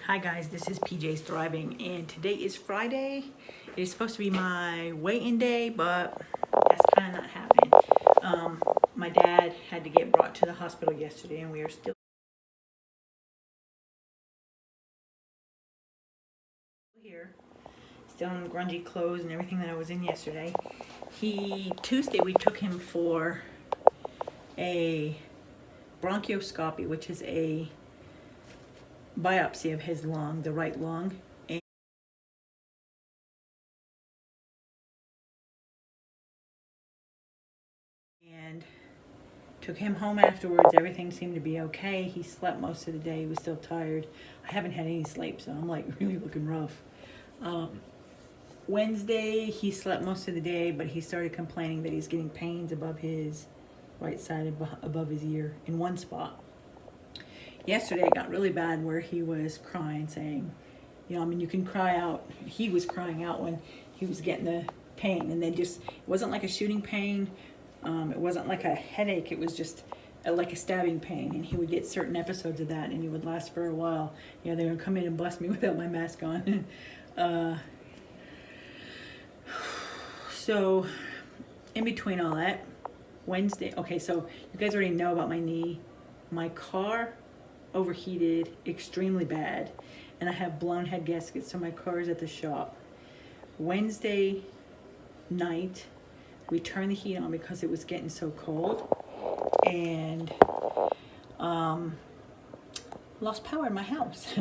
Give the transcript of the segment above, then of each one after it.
Hi guys, this is pjsthriving and today is Friday. It's supposed to be my weigh-in day, but that's kind of not happening. My dad had to get brought to the hospital yesterday and we are still here. Still in grungy clothes and everything that I was in yesterday. Tuesday we took him for a bronchoscopy, which is a biopsy of his lung, the right lung. And took him home afterwards. Everything seemed to be okay. He slept most of the day. He was still tired. I haven't had any sleep, so I'm like really looking rough. Wednesday, he slept most of the day, but he started complaining that he's getting pains above his right side, above his ear, in one spot. Yesterday, it got really bad where he was crying, saying, you can cry out. He was crying out when he was getting the pain, and then it wasn't like a shooting pain. It wasn't like a headache. It was just like a stabbing pain, and he would get certain episodes of that, and it would last for a while. They would come in and bust me without my mask on. So, in between all that, Wednesday. Okay, so you guys already know about my knee. My car overheated extremely bad, and I have blown head gaskets, so my car is at the shop. Wednesday night, we turned the heat on because it was getting so cold, and lost power in my house.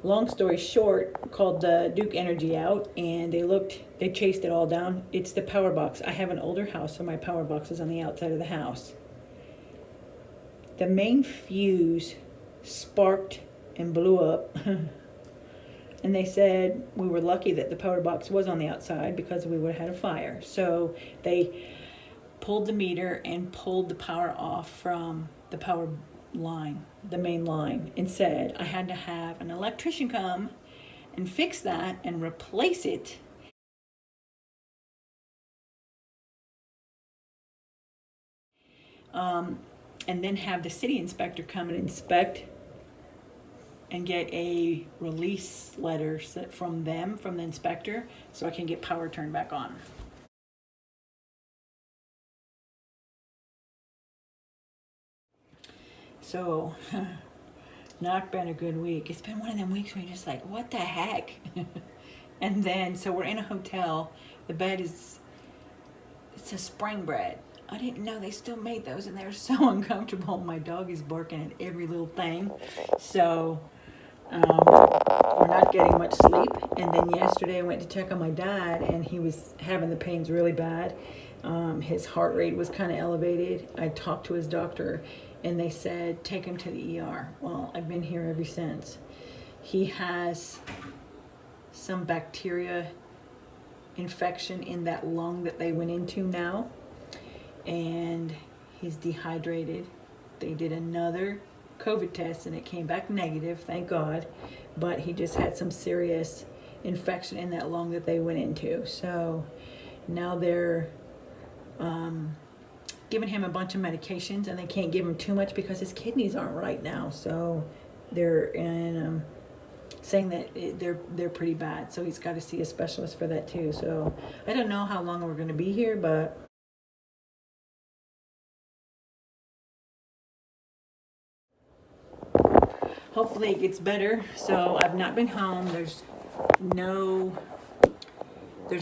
Long story short, called the Duke Energy out, and they chased it all down. It's the power box. I have an older house, so my power box is on the outside of the house. The main fuse sparked and blew up. And they said we were lucky that the power box was on the outside because we would have had a fire. So they pulled the meter and pulled the power off from the power line, the main line, and said I had to have an electrician come and fix that and replace it. And then have the city inspector come and inspect and get a release letter from the inspector, so I can get power turned back on. So, not been a good week. It's been one of them weeks where you're just like, what the heck? And then, so we're in a hotel. The bed it's a spring bed. I didn't know they still made those, and they're so uncomfortable. My dog is barking at every little thing. So, we're not getting much sleep. And then yesterday I went to check on my dad, and he was having the pains really bad. His heart rate was kind of elevated. I talked to his doctor, and they said take him to the ER. Well, I've been here ever since. He has some bacteria infection in that lung that they went into now, and he's dehydrated. They did another COVID test and it came back negative, thank God, but he just had some serious infection in that lung that they went into. So now they're giving him a bunch of medications, and they can't give him too much because his kidneys aren't right now. So they're saying that they're pretty bad. So he's got to see a specialist for that too. So I don't know how long we're going to be here, but hopefully it gets better. So I've not been home. There's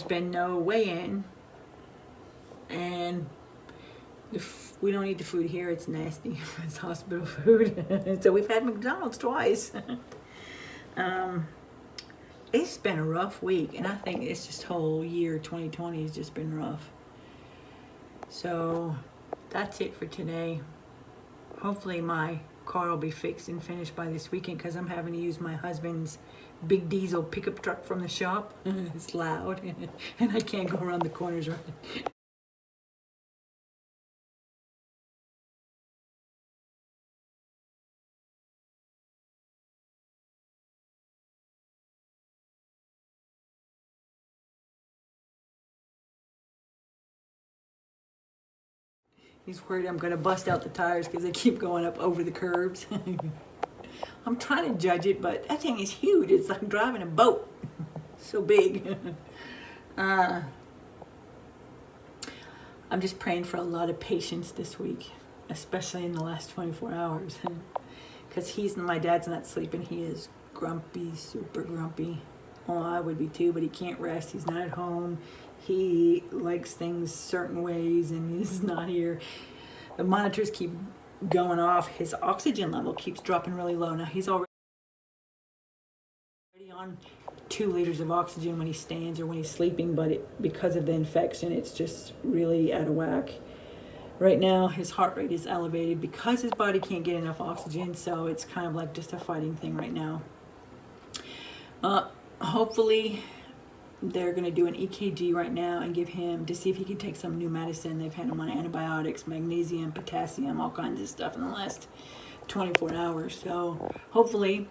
been no weigh-in, and we don't eat the food here. It's nasty. It's hospital food. So we've had McDonald's twice. It's been a rough week, and I think it's just whole year 2020 has just been rough. So that's it for today. Hopefully my car will be fixed and finished by this weekend, because I'm having to use my husband's big diesel pickup truck from the shop. It's loud, and I can't go around the corners right. He's worried I'm going to bust out the tires because they keep going up over the curbs. I'm trying to judge it, but that thing is huge. It's like driving a boat. So big. I'm just praying for a lot of patience this week, especially in the last 24 hours. Because my dad's not sleeping. He is grumpy, super grumpy. Oh, I would be too, but he can't rest. He's not at home. He likes things certain ways and he's not here. The monitors keep going off. His oxygen level keeps dropping really low. Now he's already on 2 liters of oxygen when he stands or when he's sleeping, but because of the infection, it's just really out of whack. Right now, his heart rate is elevated because his body can't get enough oxygen, so it's kind of like just a fighting thing right now. Hopefully, they're going to do an EKG right now and give him to see if he can take some new medicine. They've had him on antibiotics, magnesium, potassium, all kinds of stuff in the last 24 hours. So hopefully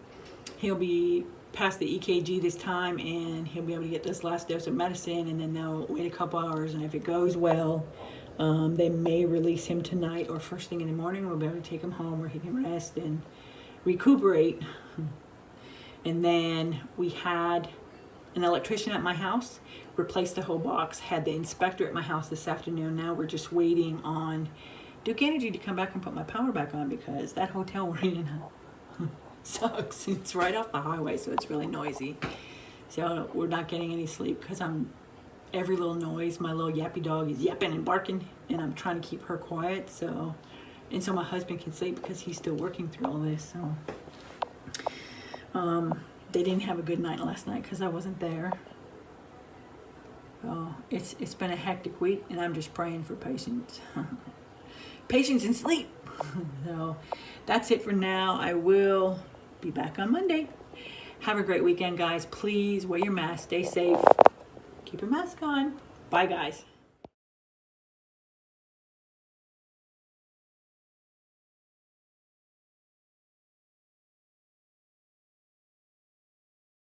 he'll be past the EKG this time and he'll be able to get this last dose of medicine, and then they'll wait a couple hours, and if it goes well, they may release him tonight or first thing in the morning. We'll be able to take him home where he can rest and recuperate. And then we had an electrician at my house replace the whole box, had the inspector at my house this afternoon. Now we're just waiting on Duke Energy to come back and put my power back on, because that hotel we're in sucks. It's right off the highway, so it's really noisy. So we're not getting any sleep because every little noise, my little yappy dog is yapping and barking, and I'm trying to keep her quiet, so my husband can sleep because he's still working through all this. So they didn't have a good night last night because I wasn't there. So it's been a hectic week, and I'm just praying for patience. Patience and sleep. So that's it for now. I will be back on Monday. Have a great weekend, guys. Please wear your mask. Stay safe. Keep your mask on. Bye, guys.